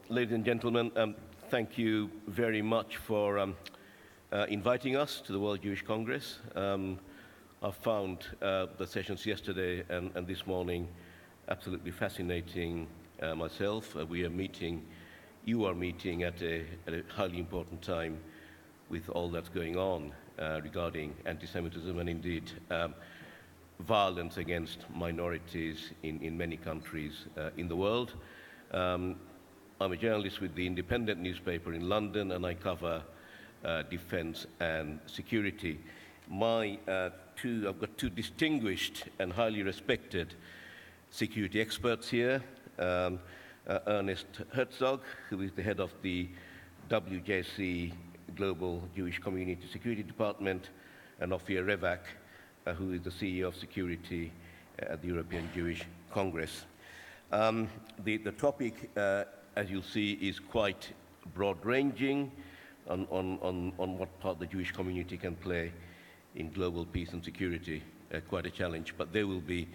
Ladies and gentlemen, thank you very much for inviting us to the World Jewish Congress. I found the sessions yesterday and this morning absolutely fascinating myself. You are meeting at a highly important time with all that's going on regarding anti-Semitism and indeed violence against minorities in many countries in the world. I'm a journalist with the Independent newspaper in London, and I cover defense and security. I've got two distinguished and highly respected security experts here. Ernest Herzog, who is the head of the WJC Global Jewish Community Security Department, and Ophir Revach, who is the CEO of Security at the European Jewish Congress. The topic, as you'll see, is quite broad-ranging on what part the Jewish community can play in global peace and security. Quite a challenge, but they will be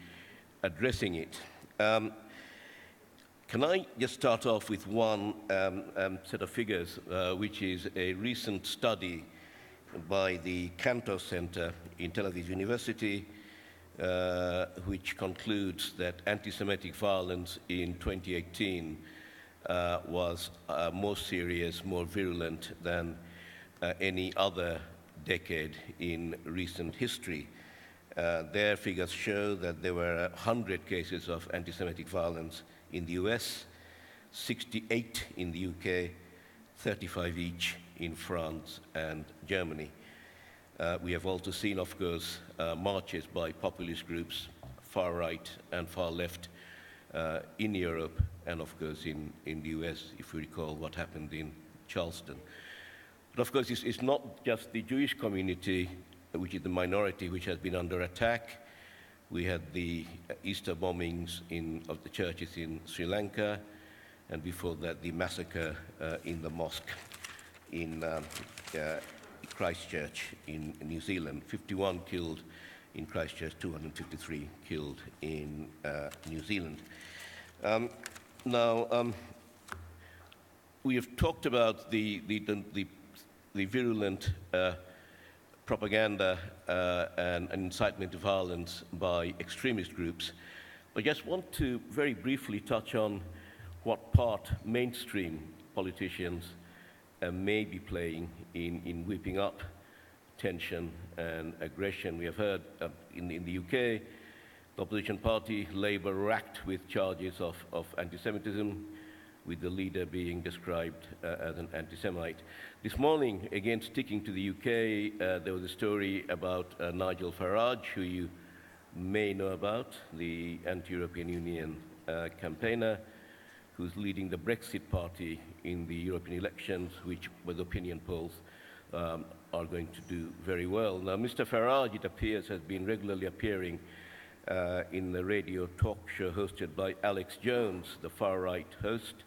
addressing it. Can I just start off with one set of figures, which is a recent study by the Cantor Center in Tel Aviv University, which concludes that anti-Semitic violence in 2018 was more serious, more virulent than any other decade in recent history. Their figures show that there were 100 cases of anti-Semitic violence in the US, 68 in the UK, 35 each in France and Germany. We have also seen, of course, marches by populist groups, far right and far left, in Europe and, of course, in the US, if we recall what happened in Charleston. But, of course, it's not just the Jewish community, which is the minority, which has been under attack. We had the Easter bombings of the churches in Sri Lanka, and before that, the massacre in the mosque in Christchurch in New Zealand. 51 killed in Christchurch, 253 killed in New Zealand. We have talked about the virulent propaganda and incitement to violence by extremist groups. I just want to very briefly touch on what part mainstream politicians may be playing in whipping up tension and aggression. We have heard in the UK, the opposition party, Labour, racked with charges of anti-Semitism, with the leader being described as an anti-Semite. This morning, again sticking to the UK, there was a story about Nigel Farage, who you may know about, the anti-European Union campaigner, who's leading the Brexit party in the European elections, which, with opinion polls, are going to do very well. Now, Mr. Farage, it appears, has been regularly appearing in the radio talk show hosted by Alex Jones, the far-right host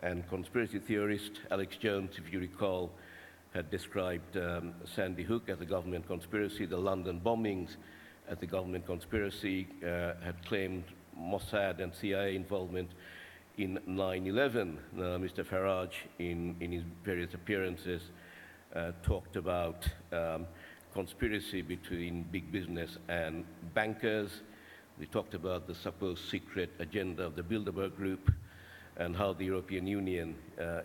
and conspiracy theorist. Alex Jones, if you recall, had described Sandy Hook as a government conspiracy, the London bombings as a government conspiracy, had claimed Mossad and CIA involvement in 9/11. Mr. Farage, in his various appearances, talked about conspiracy between big business and bankers. We talked about the supposed secret agenda of the Bilderberg Group and how the European Union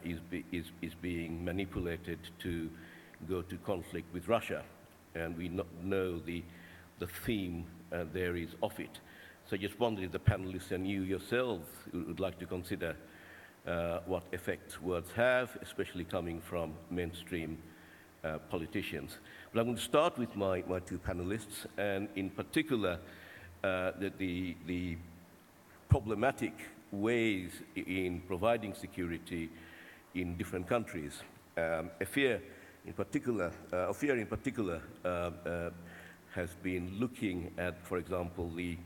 is being manipulated to go to conflict with Russia. And we know the theme there is of it. So I just wondered if the panelists and you yourselves would like to consider what effects words have, especially coming from mainstream politicians. But I'm going to start with my two panelists, and in particular, the problematic ways in providing security in different countries. Ophir in particular has been looking at, for example, the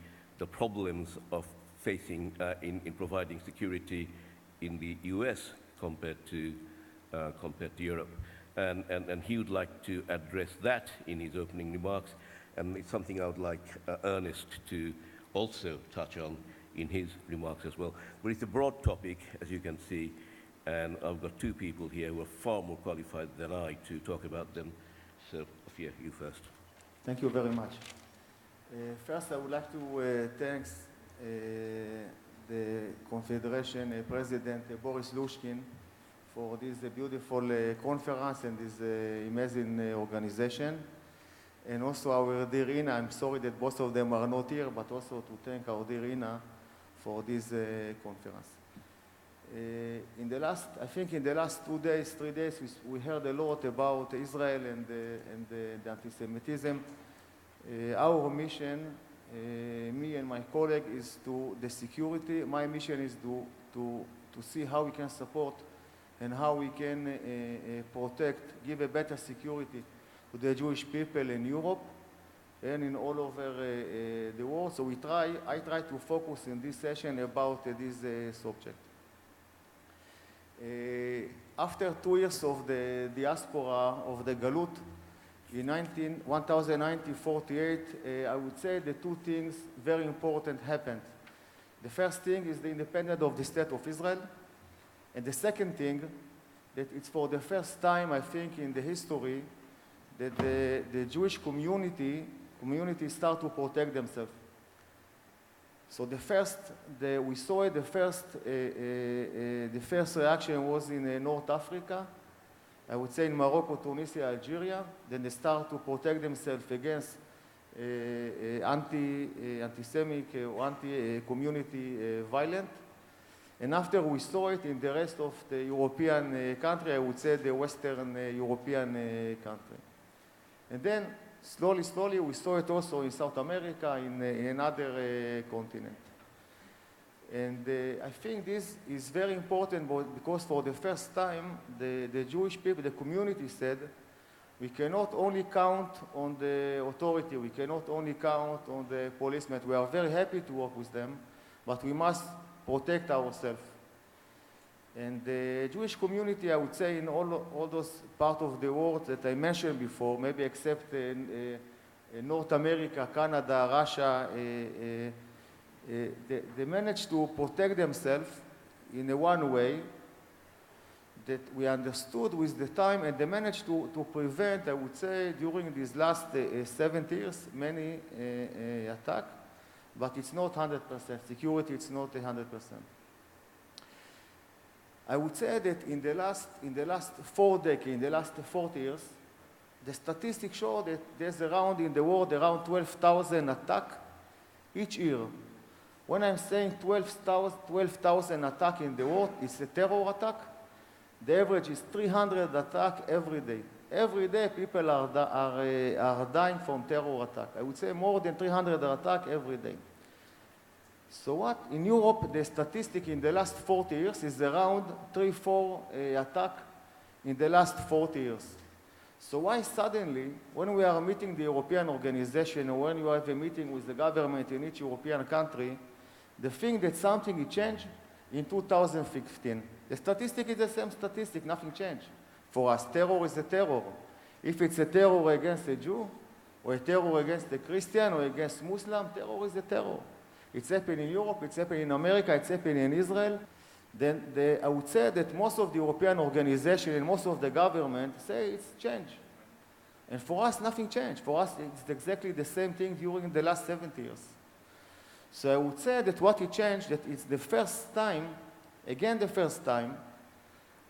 problems of facing in providing security in the US compared to Europe. And he would like to address that in his opening remarks, and it's something I would like Ernest to also touch on in his remarks as well. But it's a broad topic, as you can see, and I've got two people here who are far more qualified than I to talk about them. So, Ophir, you first. Thank you very much. First, I would like to thank the Confederation President Boris Lushkin for this beautiful conference and this amazing organization. And also our dear Ina, I'm sorry that both of them are not here, but also to thank our dear Ina for this conference. I think in the last 2 days, 3 days, we heard a lot about Israel and the anti-Semitism. Our mission, me and my colleague, is to the security. My mission is to see how we can support and how we can protect, give a better security to the Jewish people in Europe and in all over the world. So I try to focus in this session about this subject. After 2 years of the diaspora of the Galut, in 1948, I would say the two things very important happened. The first thing is the independence of the State of Israel. And the second thing, that it's for the first time, I think, in the history, that the Jewish community start to protect themselves. So we saw it, the first reaction was in North Africa, I would say in Morocco, Tunisia, Algeria. Then they start to protect themselves against anti-Semitic or anti-community violence. And after we saw it in the rest of the European country, I would say the Western European country. And then slowly, we saw it also in South America, in another continent. And I think this is very important because for the first time, the Jewish people, the community said, we cannot only count on the authority, we cannot only count on the policemen. We are very happy to work with them, but we must protect ourselves. And the Jewish community, I would say, in all those parts of the world that I mentioned before, maybe except North America, Canada, Russia, they managed to protect themselves in one way that we understood with the time, and they managed to prevent, I would say, during these last 70 years, many attacks, but it's not 100%. Security, it's not 100%. I would say that in the last 4 decades, in the last 40 years, the statistics show that there's in the world around 12,000 attacks each year. When I'm saying 12,000 attacks in the world, it's a terror attack. The average is 300 attacks every day. Every day people are dying from terror attack. I would say more than 300 attacks every day. So what? In Europe, the statistic in the last 40 years is around 3-4 attacks in the last 40 years. So why suddenly, when we are meeting the European organization or when you have a meeting with the government in each European country, the thing that something changed in 2015. The statistic is the same statistic, nothing changed. For us, terror is a terror. If it's a terror against a Jew, or a terror against a Christian, or against Muslim, terror is a terror. It's happening in Europe, it's happening in America, it's happening in Israel. Then I would say that most of the European organizations and most of the government say it's changed. And for us, nothing changed. For us, it's exactly the same thing during the last 70 years. So I would say that what it changed, that it's the first time, again the first time,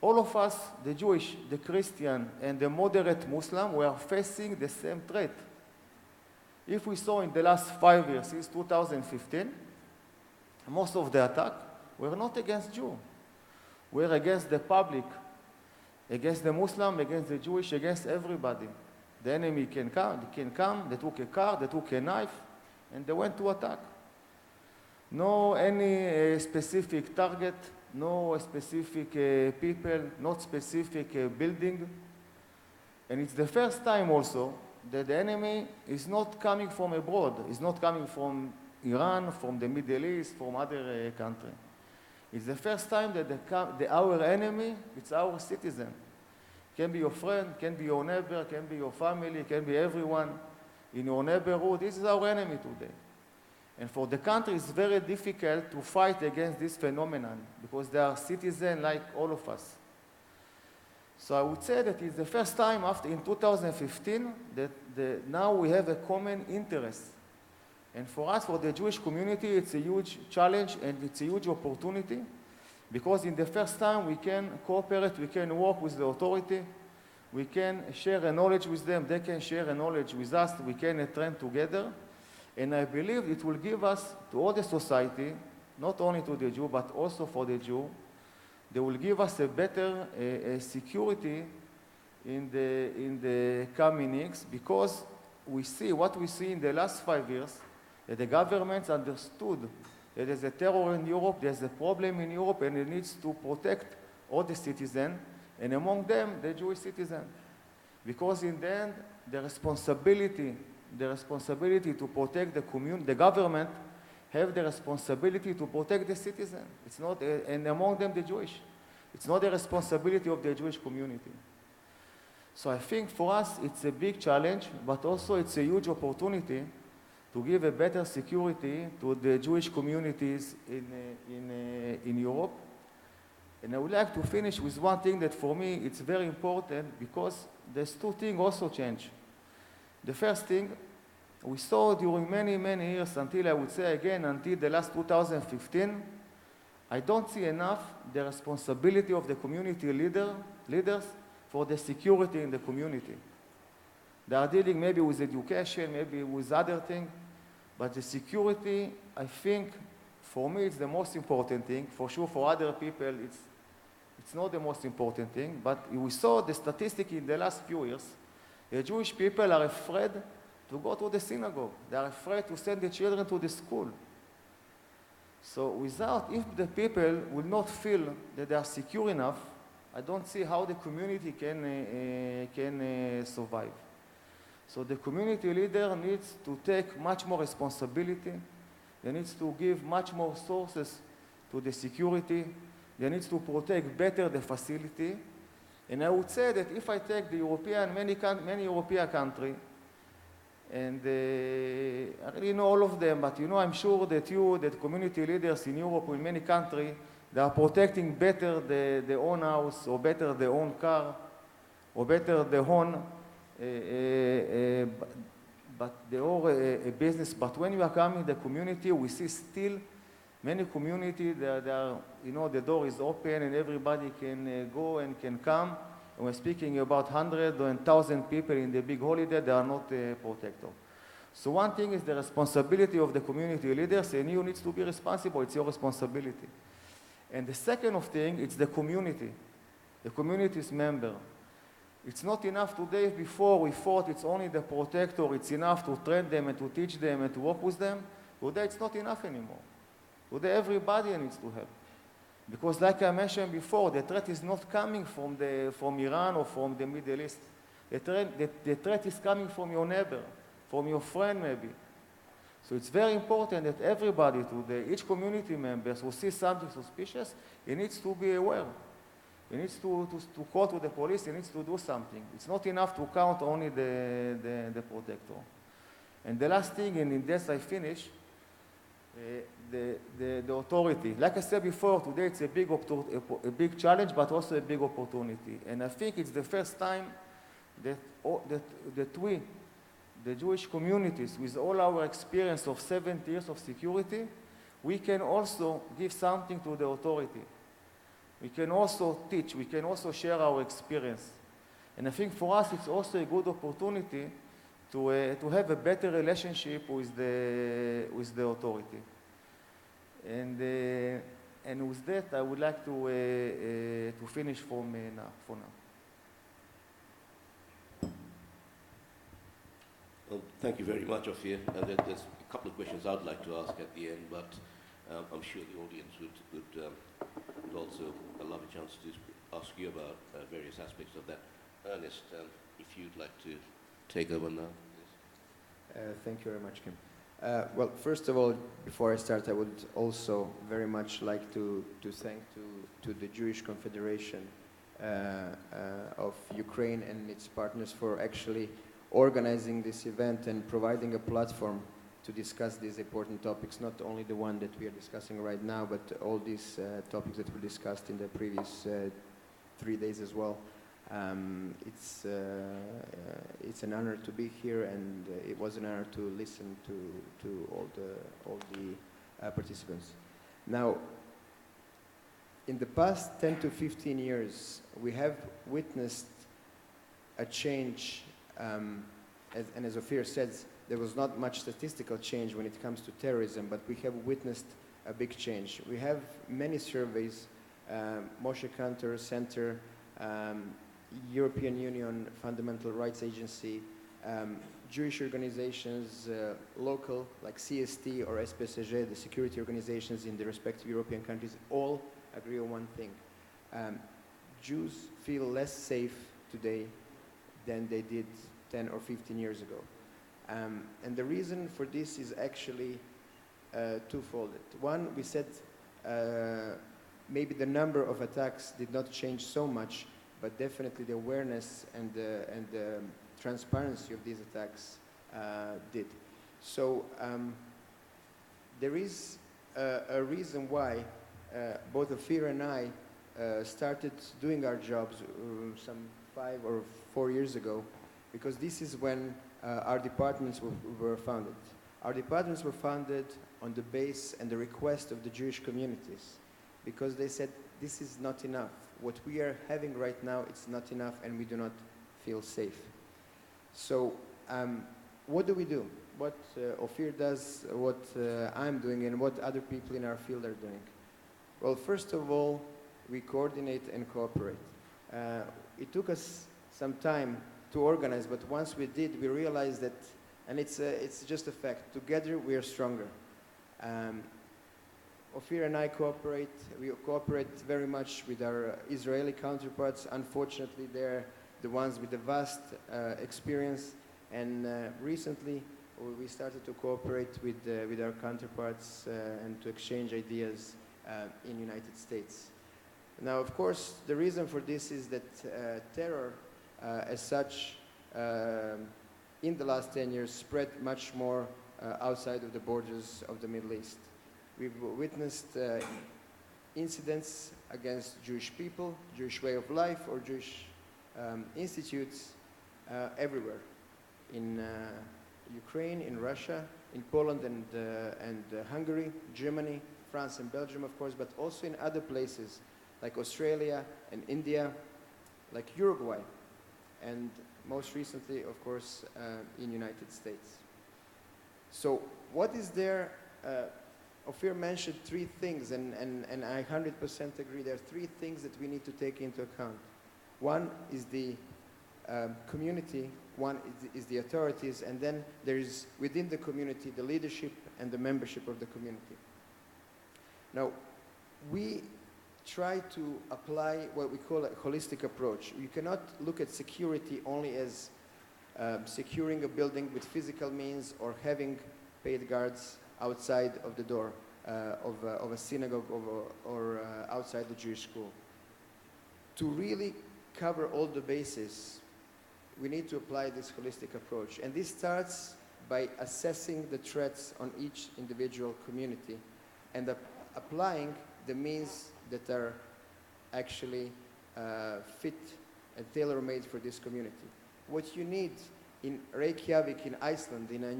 all of us, the Jewish, the Christian, and the moderate Muslim, were facing the same threat. If we saw in the last 5 years, since 2015, most of the attacks were not against Jews. Were against the public, against the Muslim, against the Jewish, against everybody. The enemy can come, they took a car, they took a knife, and they went to attack. No any specific target, no specific people, not specific building. And it's the first time also that the enemy is not coming from abroad. It's not coming from Iran, from the Middle East, from other countries. It's the first time that our enemy, it's our citizen. Can be your friend, can be your neighbor, can be your family, can be everyone in your neighborhood. This is our enemy today. And for the country, it's very difficult to fight against this phenomenon because they are citizens like all of us. So I would say that it's the first time in 2015 that now we have a common interest. And for us, for the Jewish community, it's a huge challenge and it's a huge opportunity because in the first time we can cooperate, we can work with the authority, we can share a knowledge with them, they can share a knowledge with us, we can train together. And I believe it will give us, to all the society, not only to the Jew, but also for the Jew, they will give us a better security in the coming years because we see what we see in the last 5 years, that the governments understood that there's a terror in Europe, there's a problem in Europe, and it needs to protect all the citizens, and among them, the Jewish citizen. Because in the end, the responsibility to protect the government have the responsibility to protect the citizen. It's not, and among them the Jewish. It's not the responsibility of the Jewish community. So I think for us it's a big challenge, but also it's a huge opportunity to give a better security to the Jewish communities in Europe. And I would like to finish with one thing that for me it's very important because there's two things also change. The first thing, we saw during many, many years until I would say again, until the last 2015, I don't see enough the responsibility of the community leaders for the security in the community. They are dealing maybe with education, maybe with other things, but the security, I think, for me, it's the most important thing. For sure, for other people, it's not the most important thing, but we saw the statistic in the last few years. The Jewish people are afraid to go to the synagogue. They are afraid to send the children to the school. So if the people will not feel that they are secure enough, I don't see how the community can survive. So the community leader needs to take much more responsibility. They need to give much more sources to the security. They need to protect better the facility. And I would say that if I take many European countries, and I really know all of them, but I'm sure that community leaders in Europe in many countries, they are protecting better their own house, or better their own car, or better their own business. But when you are coming to the community, we see still many communities, the door is open and everybody can go and can come. And we're speaking about 100 or 1,000 people in the big holiday, they are not protected. So one thing is the responsibility of the community leaders, and you need to be responsible, it's your responsibility. And the second thing, it's the community's member. It's not enough today. Before we thought it's only the protector, it's enough to train them and to teach them and to work with them. Today it's not enough anymore. Today everybody needs to help. Because like I mentioned before, the threat is not coming from Iran or from the Middle East. The threat is coming from your neighbor, from your friend maybe. So it's very important that everybody today, each community member who sees something suspicious, he needs to be aware. He needs to call to the police, he needs to do something. It's not enough to count only the protector. And the last thing, and in this I finish, the authority. Like I said before, today it's a big challenge, but also a big opportunity. And I think it's the first time that we, the Jewish communities, with all our experience of 70 years of security, we can also give something to the authority. We can also teach, we can also share our experience. And I think for us it's also a good opportunity to have a better relationship with the authority. And with that, I would like to finish for now. Well, thank you very much, Ophir. There's a couple of questions I'd like to ask at the end, but I'm sure the audience would also love a chance to ask you about various aspects of that. Ernest, if you'd like to take over now. Thank you very much, Kim. Well, first of all, before I start, I would also very much like to thank to the Jewish Confederation of Ukraine and its partners for actually organizing this event and providing a platform to discuss these important topics, not only the one that we are discussing right now, but all these topics that we discussed in the previous 3 days as well. It's an honor to be here, and it was an honor to listen to all the participants. Now, in the past 10 to 15 years, we have witnessed a change, and as Ophir says, there was not much statistical change when it comes to terrorism, but we have witnessed a big change. We have many surveys, Moshe Kantor Center, European Union Fundamental Rights Agency, Jewish organizations, local, like CST or SPSG, the security organizations in the respective European countries, all agree on one thing. Jews feel less safe today than they did 10 or 15 years ago. And the reason for this is actually twofold. One, we said maybe the number of attacks did not change so much, but definitely the awareness and the transparency of these attacks did. So there is a reason why both Ophir and I started doing our jobs some 5 or 4 years ago, because this is when our departments were founded. Our departments were founded on the base and the request of the Jewish communities, because they said, this is not enough. What we are having right now, it's not enough, and we do not feel safe. So what do we do? What Ophir does, what I'm doing, and what other people in our field are doing? Well, first of all, we coordinate and cooperate. It took us some time to organize, but once we did, we realized that, and it's just a fact, together we are stronger. Ophir and I cooperate. We cooperate very much with our Israeli counterparts. Unfortunately, they're the ones with the vast experience, and recently we started to cooperate with our counterparts and to exchange ideas in United States. Now, of course, the reason for this is that terror as such in the last 10 years spread much more outside of the borders of the Middle East. We've witnessed incidents against Jewish people, Jewish way of life, or Jewish institutes everywhere. In Ukraine, in Russia, in Poland and Hungary, Germany, France and Belgium, of course, but also in other places like Australia and India, like Uruguay, and most recently, of course, in United States. So what is there? Ophir mentioned 3 things, and I 100% agree. There are 3 things that we need to take into account. One is the community, one is the authorities, and then there is within the community the leadership and the membership of the community. Now, we try to apply what we call a holistic approach. You cannot look at security only as securing a building with physical means or having paid guards outside of the door of a synagogue or outside the Jewish school. To really cover all the bases, we need to apply this holistic approach. And this starts by assessing the threats on each individual community and applying the means that are actually fit and tailor-made for this community. What you need in Reykjavik, in Iceland, in a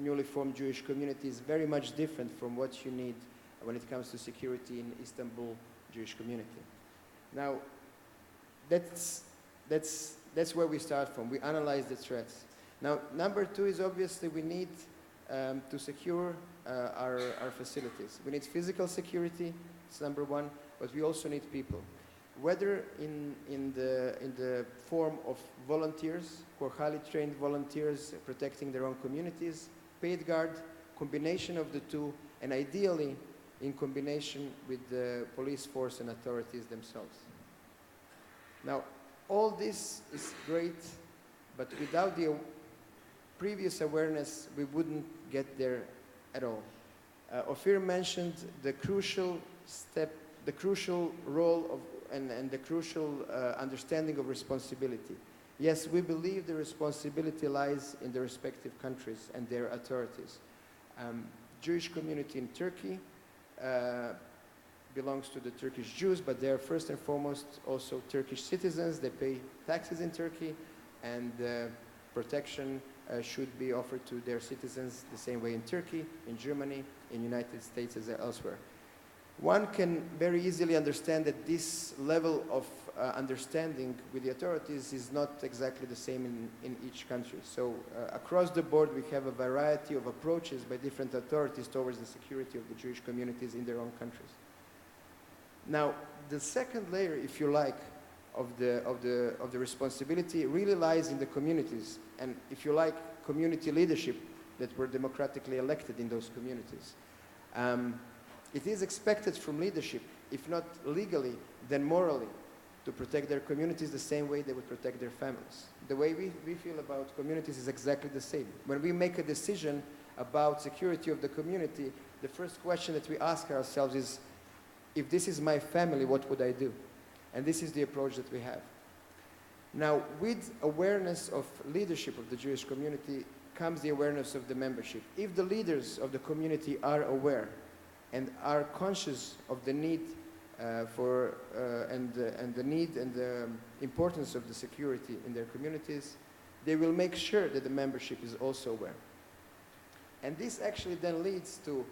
newly formed Jewish community is very much different from what you need when it comes to security in Istanbul Jewish community. Now, that's where we start from. We analyze the threats. Now, number 2 is obviously we need to secure our facilities. We need physical security, it's number 1, but we also need people. Whether in the form of volunteers, who are highly trained volunteers protecting their own communities, paid guard, combination of the 2, and ideally in combination with the police force and authorities themselves. Now, all this is great, but without the previous awareness, we wouldn't get there at all. Ophir mentioned the crucial step, the crucial role of and the crucial understanding of responsibility. Yes, we believe the responsibility lies in the respective countries and their authorities. Jewish community in Turkey belongs to the Turkish Jews, but they are first and foremost also Turkish citizens. They pay taxes in Turkey, and protection should be offered to their citizens the same way in Turkey, in Germany, in United States as elsewhere. One can very easily understand that this level of understanding with the authorities is not exactly the same in each country. So across the board we have a variety of approaches by different authorities towards the security of the Jewish communities in their own countries. Now, the second layer, if you like, of the responsibility really lies in the communities, and if you like, community leadership that were democratically elected in those communities. It is expected from leadership, if not legally, then morally, to protect their communities the same way they would protect their families. The way we feel about communities is exactly the same. When we make a decision about security of the community, the first question that we ask ourselves is, if this is my family, what would I do? And this is the approach that we have. Now, with awareness of leadership of the Jewish community comes the awareness of the membership. If the leaders of the community are aware and are conscious of the need and the need and the importance of the security in their communities, they will make sure that the membership is also aware. And this actually then leads to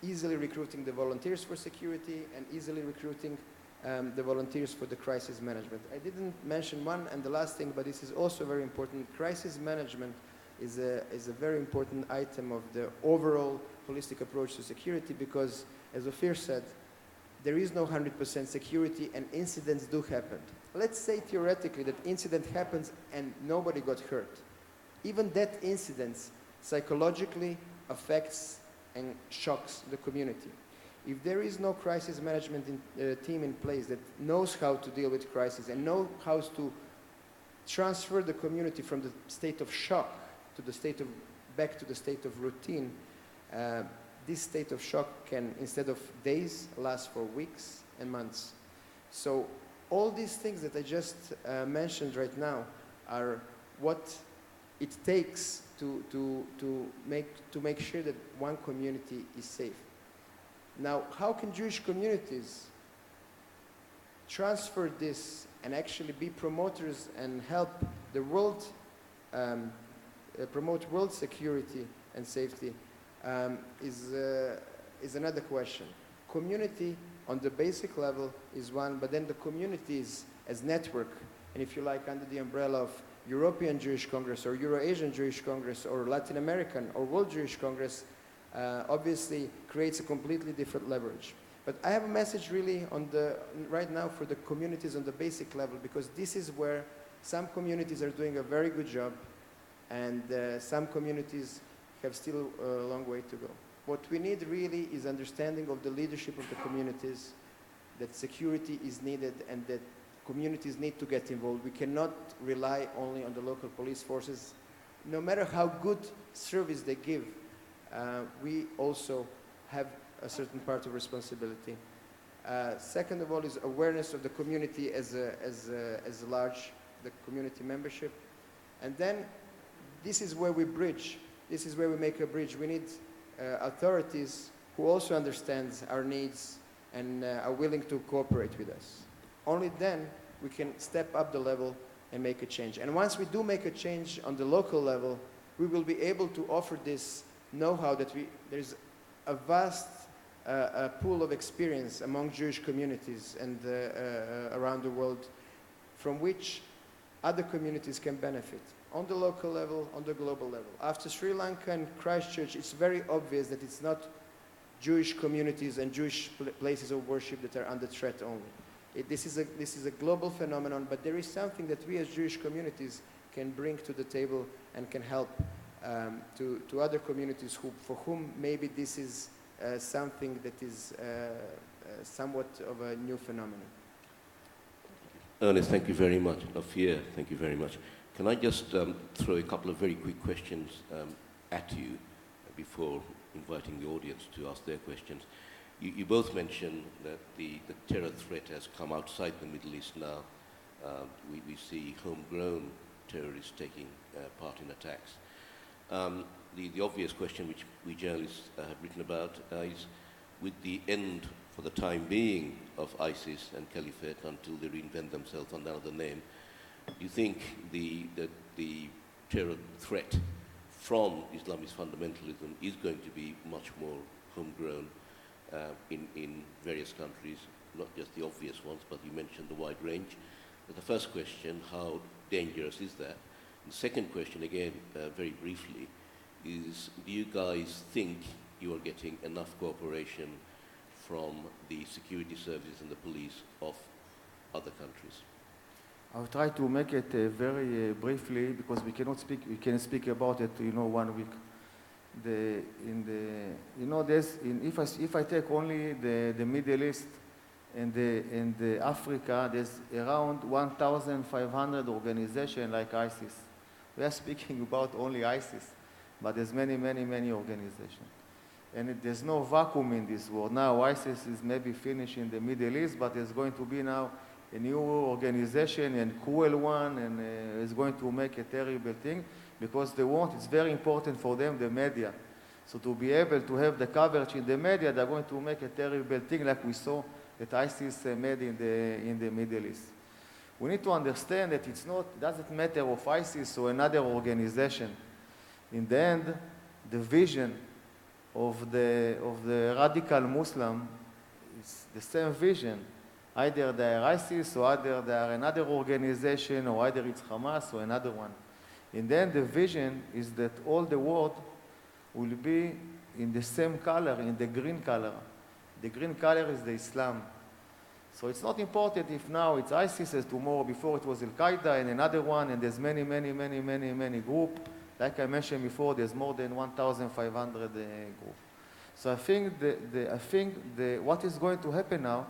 easily recruiting the volunteers for security and easily recruiting the volunteers for the crisis management. I didn't mention one and the last thing, but this is also very important. Crisis management is a very important item of the overall holistic approach to security because, as Ophir said, there is no 100% security and incidents do happen. Let's say theoretically that incident happens and nobody got hurt. Even that incident psychologically affects and shocks the community. If there is no crisis management team in place that knows how to deal with crisis and knows how to transfer the community from the state of shock to the state of back to the state of routine, this state of shock can, instead of days, last for weeks and months. So all these things that I just mentioned right now are what it takes to make sure that one community is safe. Now, how can Jewish communities transfer this and actually be promoters and help the world, promote world security and safety is another question. Community on the basic level is one, but then the communities as network, and if you like, under the umbrella of European Jewish Congress or Euro-Asian Jewish Congress or Latin American or World Jewish Congress obviously creates a completely different leverage. But I have a message really right now for the communities on the basic level, because this is where some communities are doing a very good job and some communities have still a long way to go. What we need really is understanding of the leadership of the communities, that security is needed and that communities need to get involved. We cannot rely only on the local police forces. No matter how good service they give, we also have a certain part of responsibility. Second of all is awareness of the community as large, the community membership. And then this is where we bridge. This is where we make a bridge. We need authorities who also understand our needs and are willing to cooperate with us. Only then we can step up the level and make a change. And once we do make a change on the local level, we will be able to offer this know-how that there's a vast pool of experience among Jewish communities and around the world from which other communities can benefit on the local level, on the global level. After Sri Lanka and Christchurch, it's very obvious that it's not Jewish communities and Jewish places of worship that are under threat only. This is a global phenomenon, but there is something that we as Jewish communities can bring to the table and can help to other communities for whom maybe this is something that is somewhat of a new phenomenon. Ernest, thank you very much. Ophir, thank you very much. Can I just throw a couple of very quick questions at you before inviting the audience to ask their questions? You both mentioned that the terror threat has come outside the Middle East now. We see homegrown terrorists taking part in attacks. the obvious question which we journalists have written about is, with the end, for the time being, of ISIS and Caliphate until they reinvent themselves under another name, do you think that the terror threat from Islamist fundamentalism is going to be much more homegrown in various countries, not just the obvious ones, but you mentioned the wide range? But the first question, how dangerous is that? And the second question, again, very briefly, is do you guys think you are getting enough cooperation from the security services and the police of other countries? I'll try to make it very briefly, because we can speak about it, 1 week. If I take only the Middle East and the Africa, there's around 1,500 organizations like ISIS. We are speaking about only ISIS, but there's many, many, many organizations. And there's no vacuum in this world. Now ISIS is maybe finished in the Middle East, but there's going to be now a new organization, and cruel one, and is going to make a terrible thing, because it's very important for them, the media. So to be able to have the coverage in the media, they're going to make a terrible thing like we saw that ISIS made in the Middle East. We need to understand that it doesn't matter of ISIS or another organization. In the end, the vision of the radical Muslim is the same vision. Either they are ISIS, or either they are another organization, or either it's Hamas or another one. In the end, the vision is that all the world will be in the same color, in the green color. The green color is the Islam. So it's not important if now it's ISIS, as tomorrow, before it was Al-Qaeda and another one, and there's many, many, many, many, many groups. Like I mentioned before, there's more than 1,500 groups. So I think what is going to happen now,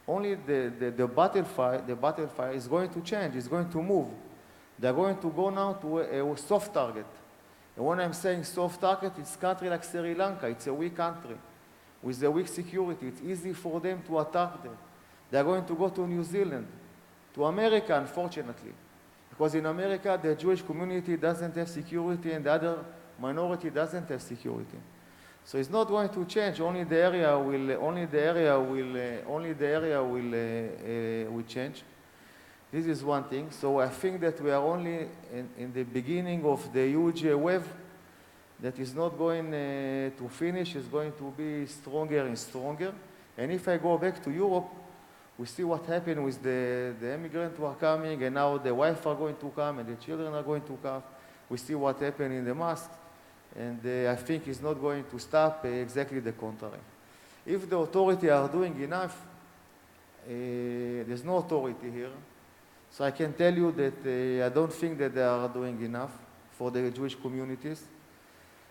only the battlefield is going to change, it's going to move. They're going to go now to a soft target. And when I'm saying soft target, it's a country like Sri Lanka. It's a weak country with a weak security. It's easy for them to attack them. They're going to go to New Zealand, to America, unfortunately. Because in America, the Jewish community doesn't have security, and the other minority doesn't have security. So it's not going to change. Only the area will change. This is one thing. So I think that we are only in the beginning of the huge wave that is not going to finish. It's going to be stronger and stronger. And if I go back to Europe, we see what happened with the immigrants who are coming, and now the wife are going to come, and the children are going to come. We see what happened in the mosques. And I think it's not going to stop, exactly the contrary. If the authorities are doing enough, there's no authority here. So I can tell you that I don't think that they are doing enough for the Jewish communities.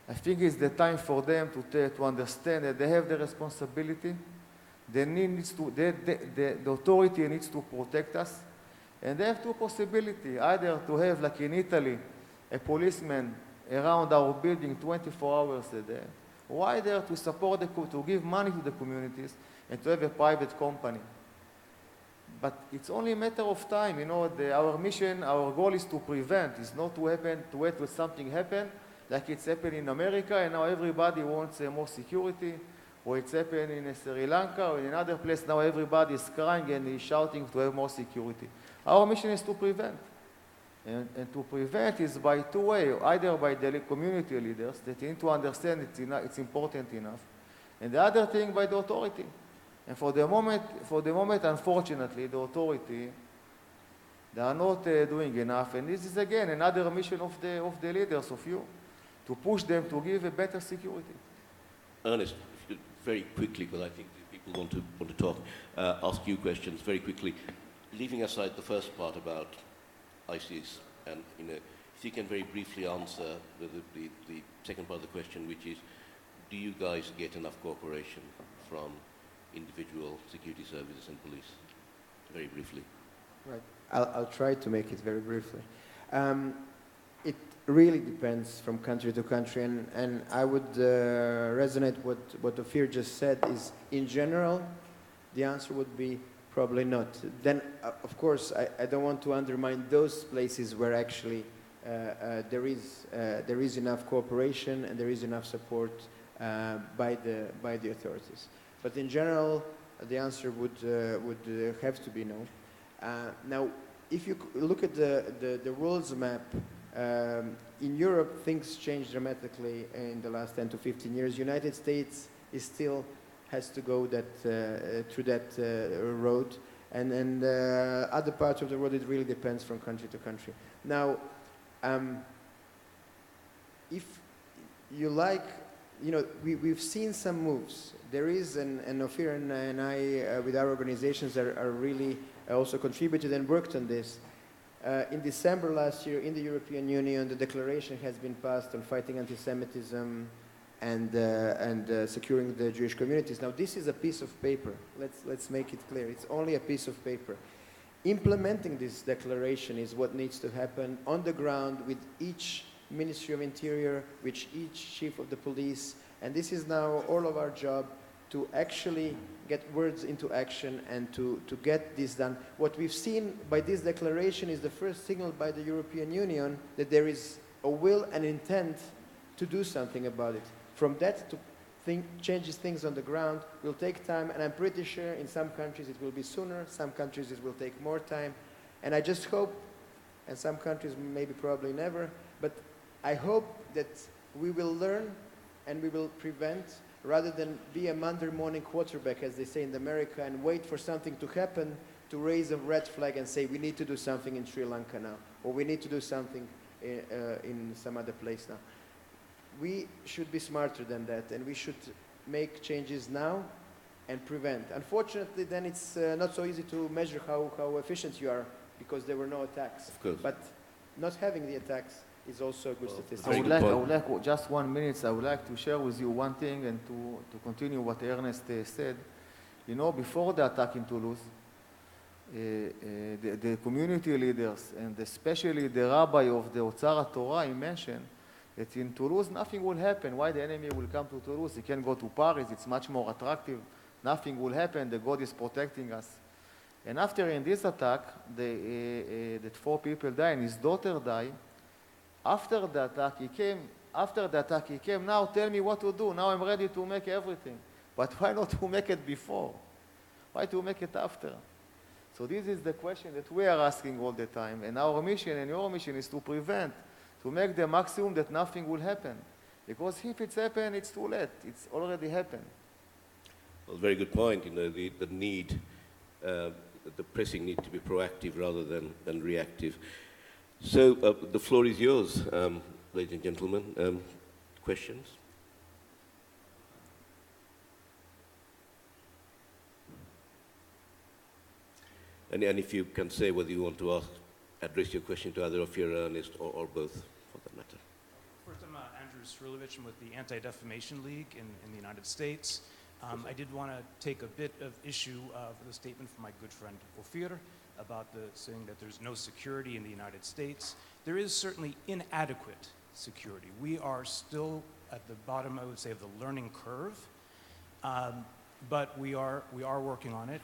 I think it's the time for them to understand that they have the responsibility. The authority needs to protect us. And they have two possibilities, either to have, like in Italy, a policeman around our building 24 hours a day, or either to support, to give money to the communities and to have a private company. But it's only a matter of time. Our mission, our goal is to prevent. It's not to wait till something happen, like it's happened in America, and now everybody wants more security, or it's happened in Sri Lanka, or in another place, now everybody is crying and is shouting to have more security. Our mission is to prevent. And to prevent is by two ways, either by the community leaders that need to understand it's important enough, and the other thing by the authority. And for the moment, unfortunately, the authority, they are not doing enough. And this is again another mission of the leaders, of you, to push them to give a better security. Ernest, if you could very quickly, because I think people want to talk, ask you questions very quickly, leaving aside the first part about ISIS, and if you can very briefly answer the second part of the question, which is, do you guys get enough cooperation from individual security services and police? Very briefly. Right. I'll try to make it very briefly. It really depends from country to country, and I would resonate what Ophir just said is, in general, the answer would be probably not. Then, of course, I don't want to undermine those places where actually there is enough cooperation and there is enough support by the authorities. But in general, the answer would have to be no. Now, if you look at the world's map, in Europe, things changed dramatically in the last 10 to 15 years. United States is still has to go through that road, and other parts of the world, it really depends from country to country. Now, if you like, you know, we've seen some moves. There is, and Ophir and I, with our organizations, are really also contributed and worked on this. In December last year, in the European Union, the declaration has been passed on fighting anti-Semitism and securing the Jewish communities. Now, this is a piece of paper. Let's make it clear. It's only a piece of paper. Implementing this declaration is what needs to happen on the ground with each Ministry of Interior, with each chief of the police. And this is now all of our job, to actually get words into action and to get this done. What we've seen by this declaration is the first signal by the European Union that there is a will and intent to do something about it. From that to changes things on the ground will take time, and I'm pretty sure in some countries it will be sooner, some countries it will take more time. And I just hope, and some countries maybe probably never, but I hope that we will learn and we will prevent, rather than be a Monday morning quarterback, as they say in America, and wait for something to happen to raise a red flag and say we need to do something in Sri Lanka now, or we need to do something in some other place now. We should be smarter than that, and we should make changes now and prevent. Unfortunately, then it's not so easy to measure how efficient you are, because there were no attacks. Of course. But not having the attacks is also a good statistic. Very I good would like just 1 minute. I would like to share with you one thing and to continue what Ernest said. You know, before the attack in Toulouse, the community leaders, and especially the rabbi of the Otzar Torah, he mentioned that in Toulouse nothing will happen. Why the enemy will come to Toulouse? He can go to Paris. It's much more attractive. Nothing will happen. The God is protecting us. And after in this attack, that 4 people died and his daughter died. After the attack he came, now tell me what to do. Now I'm ready to make everything. But why not to make it before? Why to make it after? So this is the question that we are asking all the time. And our mission and your mission is to prevent, to make the maximum that nothing will happen. Because if it's happened, it's too late. It's already happened. Well, very good point. You know, the need, the pressing need to be proactive rather than reactive. So the floor is yours, ladies and gentlemen. Questions? And if you can say whether you want to address your question to either Ophir, Ernest, or both, for that matter. First, I'm Andrew Srulovich. I'm with the Anti-Defamation League in the United States. I did want to take a bit of issue with the statement from my good friend Ophir about saying that there's no security in the United States. There is certainly inadequate security. We are still at the bottom, I would say, of the learning curve, but we are working on it.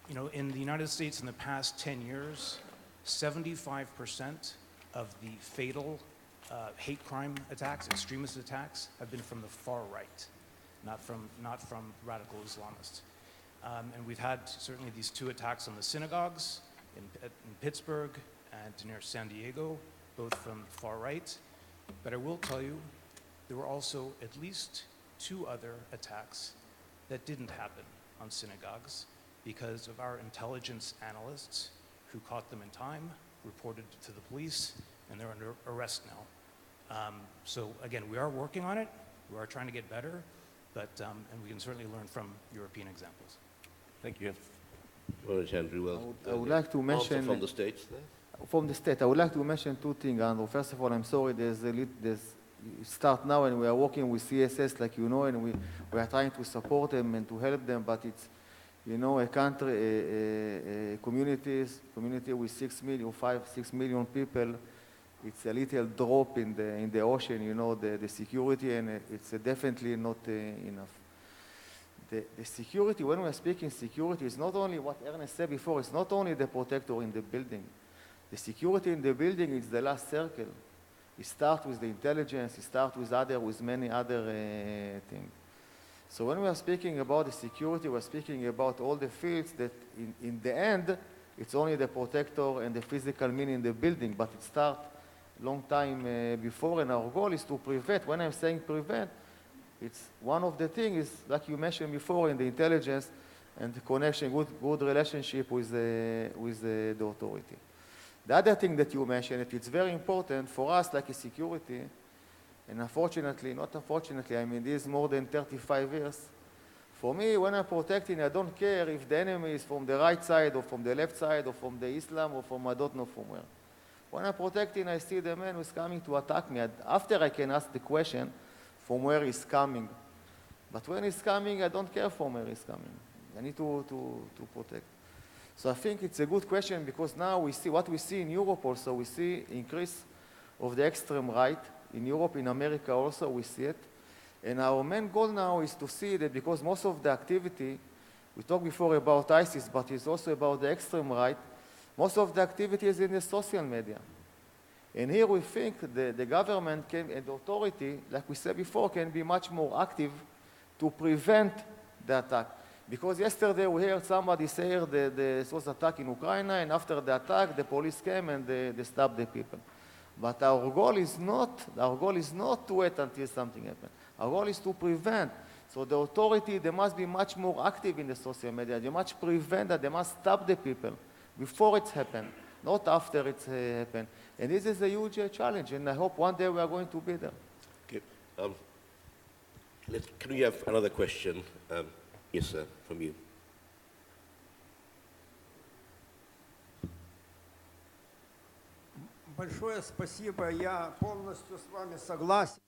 You know, in the United States in the past 10 years, 75% of the fatal hate crime attacks, extremist attacks, have been from the far right, not from radical Islamists. And we've had certainly these 2 attacks on the synagogues in Pittsburgh and near San Diego, both from the far right. But I will tell you, there were also at least 2 other attacks that didn't happen on synagogues because of our intelligence analysts who caught them in time, reported to the police, and they're under arrest now. So again, we are working on it. We are trying to get better, but and we can certainly learn from European examples. Thank you. Well, Andrew, well, I would like to mention... Also from the States there? From the state, I would like to mention 2 things, Andrew. First of all, I'm sorry, there's start now, and we are working with CSS, like you know, and we are trying to support them and to help them, but it's, you know, a country, a community with 6 million people. It's a little drop in the ocean, you know, the security, and it's definitely not enough. The security, when we're speaking security, is not only what Ernest said before, it's not only the protector in the building. The security in the building is the last circle. It starts with the intelligence, it starts with many other things. So when we are speaking about the security, we're speaking about all the fields that in the end, it's only the protector and the physical meaning in the building, but it starts long time before, and our goal is to prevent. When I'm saying prevent, it's one of the things, like you mentioned before, in the intelligence and the connection, good relationship with the authority. The other thing that you mentioned, it's very important for us, like a security, and unfortunately, not unfortunately, I mean, this is more than 35 years. For me, when I'm protecting, I don't care if the enemy is from the right side or from the left side or from the Islam or from I don't know from where. When I'm protecting, I see the man who's coming to attack me. After I can ask the question from where he's coming. But when he's coming, I don't care from where he's coming. I need to protect. So I think it's a good question because now we see what we see in Europe also. We see increase of the extreme right. In Europe, in America also, we see it. And our main goal now is to see that because most of the activity, we talked before about ISIS, but it's also about the extreme right, most of the activity is in the social media. And here we think the government and the authority, like we said before, can be much more active to prevent the attack. Because yesterday we heard somebody say there was an attack in Ukraine, and after the attack, the police came and they stopped the people. But our goal is not to wait until something happens. Our goal is to prevent. So the authority, they must be much more active in the social media. They must prevent that. They must stop the people before it's happened, not after it's happened. And this is a huge challenge, and I hope one day we are going to be there. Okay. Can we have another question? Yes, sir, from you. Большое спасибо. Я полностью с вами согласен.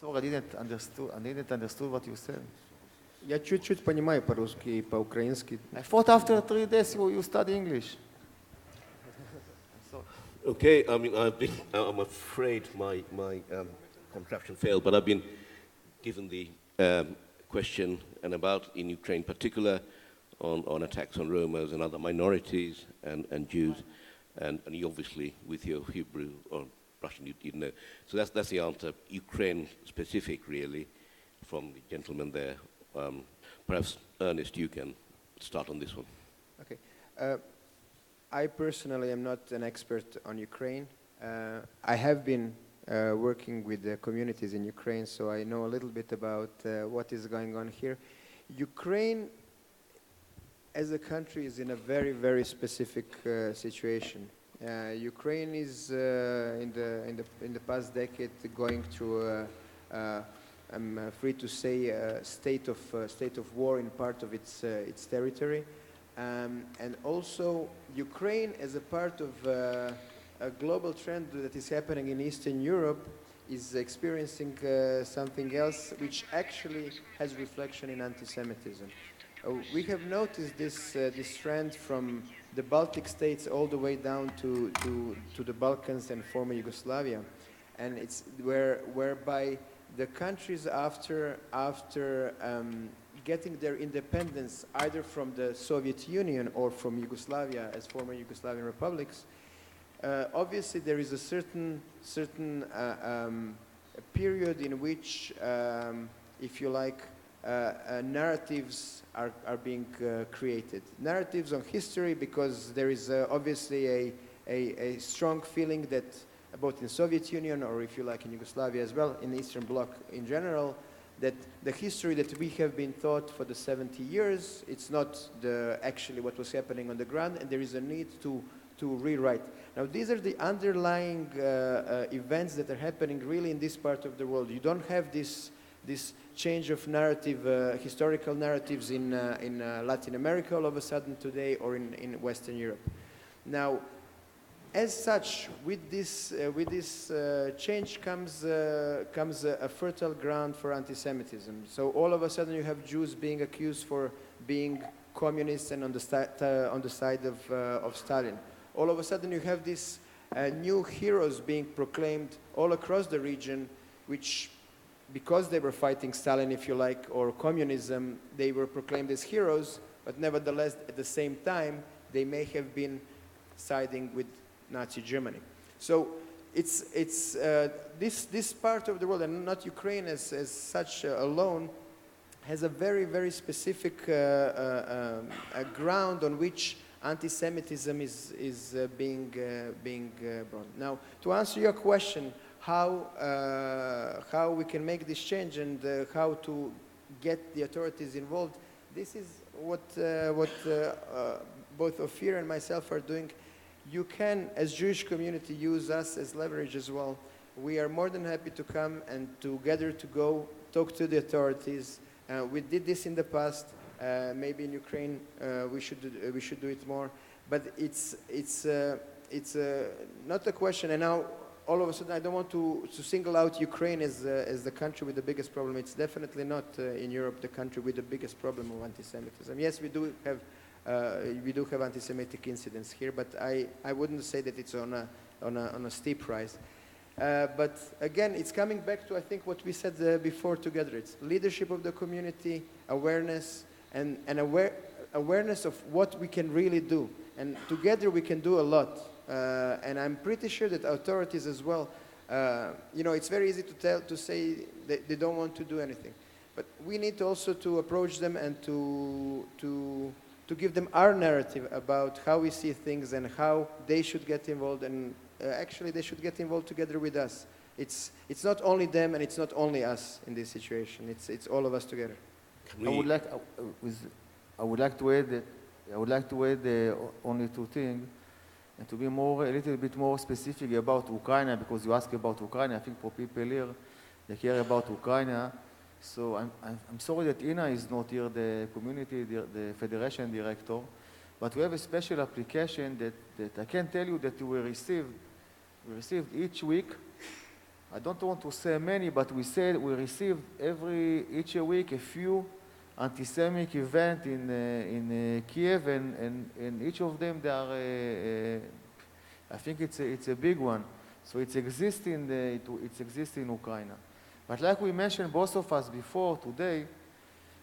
Sorry, I didn't understand what you said. Я чуть-чуть понимаю по-русски и по-украински. I thought after 3 days you study English. Okay, I mean, I'm afraid my contraption failed, but I've been given the question and about in Ukraine in particular on attacks on Romas and other minorities and Jews, and you obviously with your Hebrew or Russian you know. So that's the answer, Ukraine specific really, from the gentleman there. Perhaps Ernest, you can start on this one. Okay. I personally am not an expert on Ukraine. I have been working with the communities in Ukraine, so I know a little bit about what is going on here. Ukraine, as a country, is in a very, very specific situation. Ukraine is in the past decade going through I'm free to say a state of war in part of its territory. And also Ukraine, as a part of a global trend that is happening in Eastern Europe, is experiencing something else which actually has reflection in anti-Semitism. We have noticed this trend from the Baltic states all the way down to the Balkans and former Yugoslavia, and it's whereby the countries after getting their independence either from the Soviet Union or from Yugoslavia as former Yugoslavian republics, obviously there is a certain period in which, if you like, narratives are being created. Narratives on history, because there is obviously a strong feeling that both in Soviet Union, or if you like in Yugoslavia as well, in the Eastern Bloc in general, that the history that we have been taught for the 70 years, it's not actually what was happening on the ground, and there is a need to rewrite. Now, these are the underlying events that are happening really in this part of the world. You don't have this change of narrative, historical narratives in Latin America all of a sudden today, or in Western Europe. Now, as such, with this change comes a fertile ground for anti-Semitism. So all of a sudden you have Jews being accused for being communists and on the side of Stalin. All of a sudden you have these new heroes being proclaimed all across the region, which, because they were fighting Stalin, if you like, or communism, they were proclaimed as heroes, but nevertheless, at the same time, they may have been siding with Nazi Germany. So it's this part of the world, and not Ukraine as such alone, has a very, very specific a ground on which anti-Semitism is being brought. Now, to answer your question, how we can make this change and how to get the authorities involved, this is what both Ophir and myself are doing. You can, as Jewish community, use us as leverage as well. We are more than happy to come and together to go talk to the authorities. We did this in the past. Maybe in Ukraine we should do it more. But it's not a question. And now all of a sudden I don't want to single out Ukraine as the country with the biggest problem. It's definitely not in Europe the country with the biggest problem of anti-Semitism. Yes, we do have anti-Semitic incidents here, but I wouldn't say that it's on a steep rise. But again, it's coming back to, I think, what we said before together. It's leadership of the community, awareness, and awareness of what we can really do. And together we can do a lot. And I'm pretty sure that authorities as well, it's very easy to say that they don't want to do anything. But we need also to approach them and to give them our narrative about how we see things and how they should get involved, and actually they should get involved together with us. It's not only them and it's not only us in this situation. It's all of us together. I would like to add only two things, and to be a little bit more specific about Ukraine, because you asked about Ukraine. I think for people here, they care about Ukraine. So I'm sorry that Ina is not here, the community, the federation director, but we have a special application that I can tell you that we received each week. I don't want to say many, but we received each week a few anti-Semitic events in Kiev, and each of them, they are, I think it's a big one. So it exists in Ukraine. But like we mentioned, both of us before today,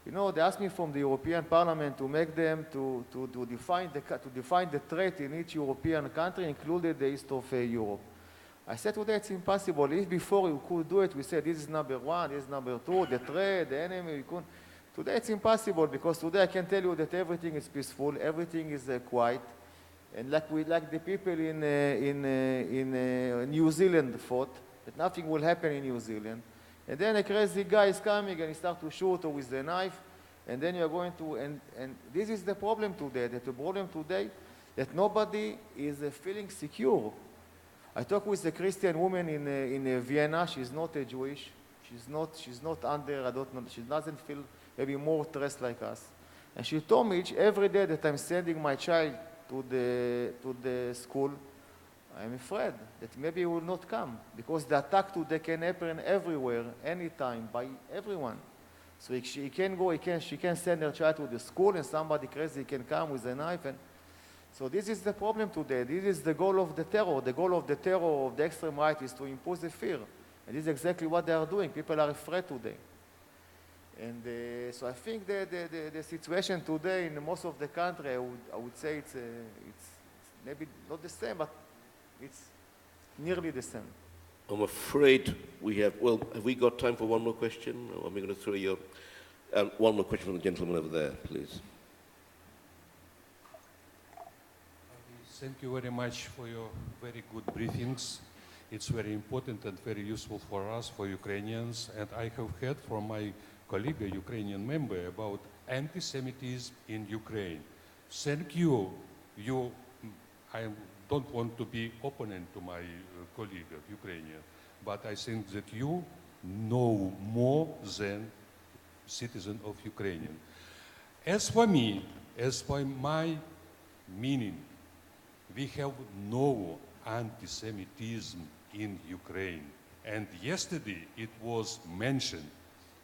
they asked me from the European Parliament to make them to define the threat in each European country, including the east of Europe. I said today it's impossible. If before we could do it, we said this is number one, this is number two, the threat, the enemy. We couldn't. Today it's impossible, because today I can tell you that everything is peaceful, everything is quiet, and like the people in New Zealand thought that nothing will happen in New Zealand. And then a crazy guy is coming and he starts to shoot or with the knife, and then you're going to, and this is the problem today, that nobody is feeling secure. I talked with a Christian woman in Vienna. She's not a Jewish. She's not under, I don't know, she doesn't feel maybe more stressed like us. And she told me every day that I'm sending my child to the school, I'm afraid that maybe he will not come, because the attack today can happen everywhere, anytime, by everyone. So she can send her child to the school, and somebody crazy can come with a knife. And so this is the problem today. This is the goal of the terror. The goal of the terror of the extreme right is to impose a fear. And this is exactly what they are doing. People are afraid today. And so I think the situation today in most of the country, I would say it's maybe not the same, but it's nearly the same. I'm afraid we have we got time for one more question? Or am I going to throw your One more question from the gentleman over there, please. Thank you very much for your very good briefings. It's very important and very useful for us, for Ukrainians. And I have heard from my colleague, a Ukrainian member, about anti-Semitism in Ukraine. Thank you. I don't want to be opponent to my colleague, Ukrainian, but I think that you know more than citizen of Ukraine. As for me, as for my meaning, we have no anti-Semitism in Ukraine. And yesterday it was mentioned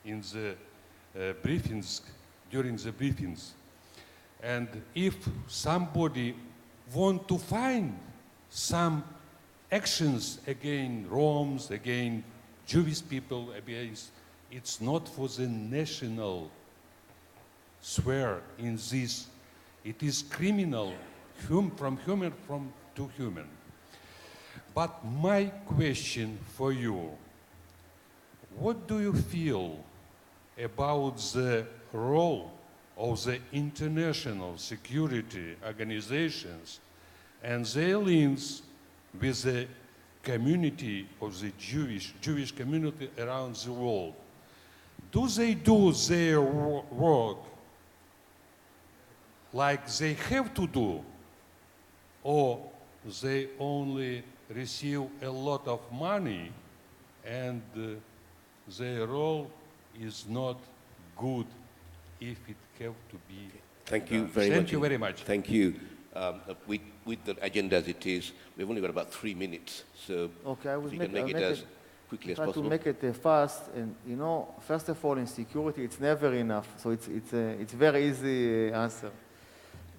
in the briefings, during the briefings. And if somebody want to find some actions against Roms, against Jewish people, it's not for the national sphere in this. It is criminal from human to human. But my question for you, what do you feel about the role of the international security organizations and their links with the community of the Jewish community around the world? Do they do their work like they have to do, or they only receive a lot of money and their role is not good if it have to be? Thank you very much. Thank you very much. Thank you. With the agenda as it is, we've only got about 3 minutes, so Okay, if you can make it as quickly as try to possible. make it fast. And you know, first of all, in security, it's never enough. So it's very easy answer.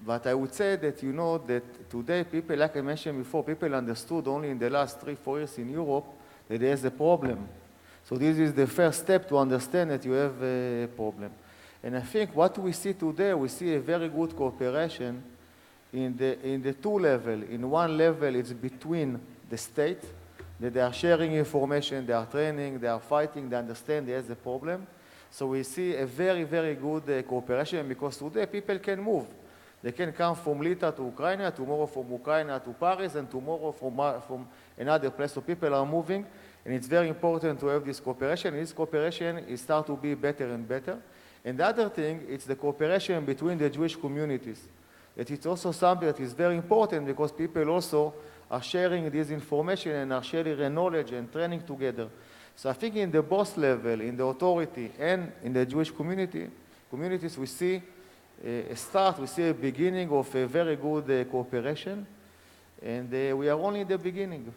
But I would say that you know that today people, like I mentioned before, people understood only in the last 3-4 years in Europe that there is a problem. So this is the first step to understand that you have a problem. And I think what we see today, we see a very good cooperation in the two levels. In one level, it's between the state, that they are sharing information, they are training, they are fighting, they understand there is a problem. So we see a very, very good cooperation, because today people can move. They can come from Lita to Ukraine, tomorrow from Ukraine to Paris, and tomorrow from another place. So people are moving, and it's very important to have this cooperation. And this cooperation is start to be better and better. And the other thing, it's the cooperation between the Jewish communities. That it's also something that is very important, because people also are sharing this information and are sharing knowledge and training together. So I think in the boss level, in the authority, and in the Jewish communities, we see a start, we see a beginning of a very good cooperation, and we are only in the beginning.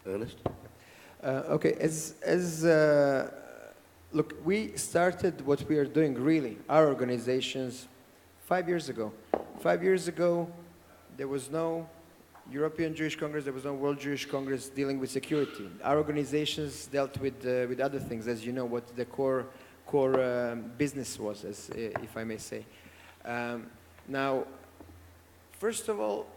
Ernest? Okay, look, we started what we are doing really, our organizations, 5 years ago. 5 years ago, there was no European Jewish Congress, there was no World Jewish Congress dealing with security. Our organizations dealt with other things, as you know, what the core business was, if I may say. Now, first of all,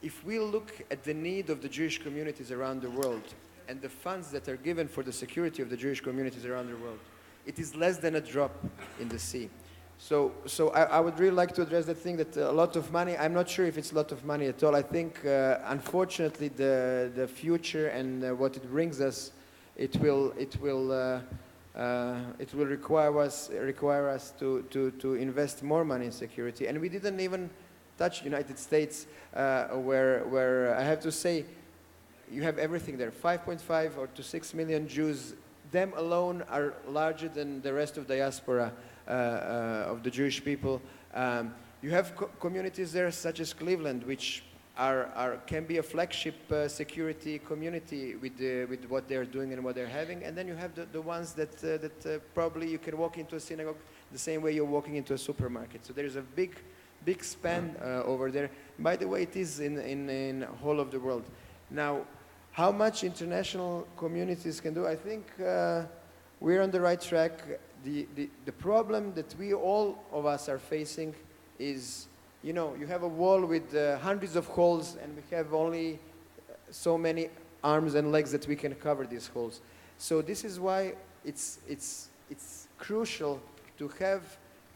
if we look at the need of the Jewish communities around the world and the funds that are given for the security of the Jewish communities around the world, it is less than a drop in the sea. So I would really like to address that thing that a lot of money, I'm not sure if it's a lot of money at all. I think, unfortunately, the future and what it brings us, it will require us to invest more money in security. And we didn't even touch United States, where I have to say, you have everything there. 5.5 or to 6 million Jews, them alone are larger than the rest of diaspora of the Jewish people. You have communities there, such as Cleveland, which can be a flagship security community with what they're doing and what they're having. And then you have the ones that probably you can walk into a synagogue the same way you're walking into a supermarket. So there's a big span over there. By the way, it is in whole of the world. Now, how much international communities can do? I think we're on the right track. The problem that all of us are facing is, you have a wall with hundreds of holes, and we have only so many arms and legs that we can cover these holes. So this is why it's crucial to have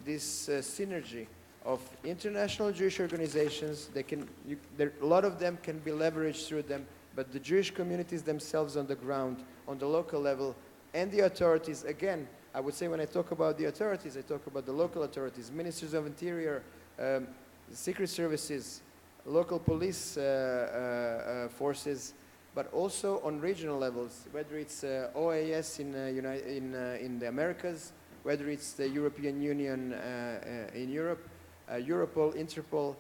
this synergy of international Jewish organizations. A lot of them can be leveraged through them, but the Jewish communities themselves on the ground, on the local level, and the authorities. Again, I would say when I talk about the authorities, I talk about the local authorities, ministers of interior, secret services, local police forces, but also on regional levels, whether it's OAS in the Americas, whether it's the European Union in Europe, Europol, Interpol.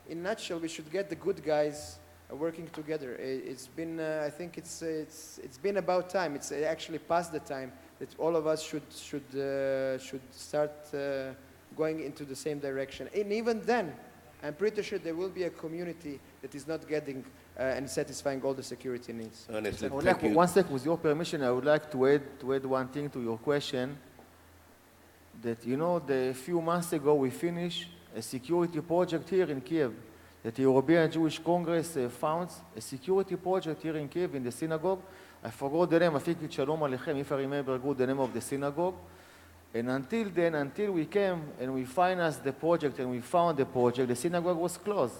In a nutshell, we should get the good guys working together. It's been, I think it's been about time. It's actually past the time that all of us should start going into the same direction. And even then, I'm pretty sure there will be a community that is not getting and satisfying all the security needs. Ernest, I would thank like, you. one sec, with your permission, I would like to add one thing to your question. That, you know, a few months ago we finished a security project here in Kiev. That the European Jewish Congress found a security project here in Kiev in the synagogue. I forgot the name, I think it's Shalom Aleichem, if I remember good, the name of the synagogue. And until then, until we came and we financed the project and we found the project, the synagogue was closed.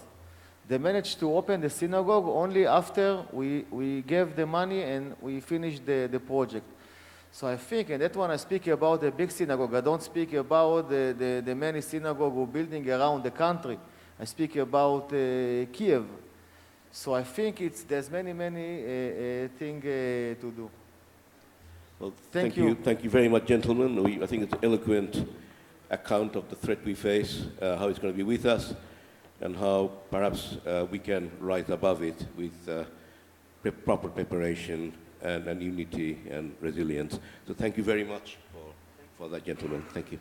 They managed to open the synagogue only after we gave the money and we finished the project. So I think, and that one I speak about the big synagogue, I don't speak about the many synagogue or building around the country. I speak about Kiev. So I think there's many things to do. Well, Thank you. Thank you very much, gentlemen. I think it's an eloquent account of the threat we face, how it's going to be with us, and how perhaps we can rise above it with proper preparation and unity and resilience. So thank you very much for that, gentlemen. Thank you.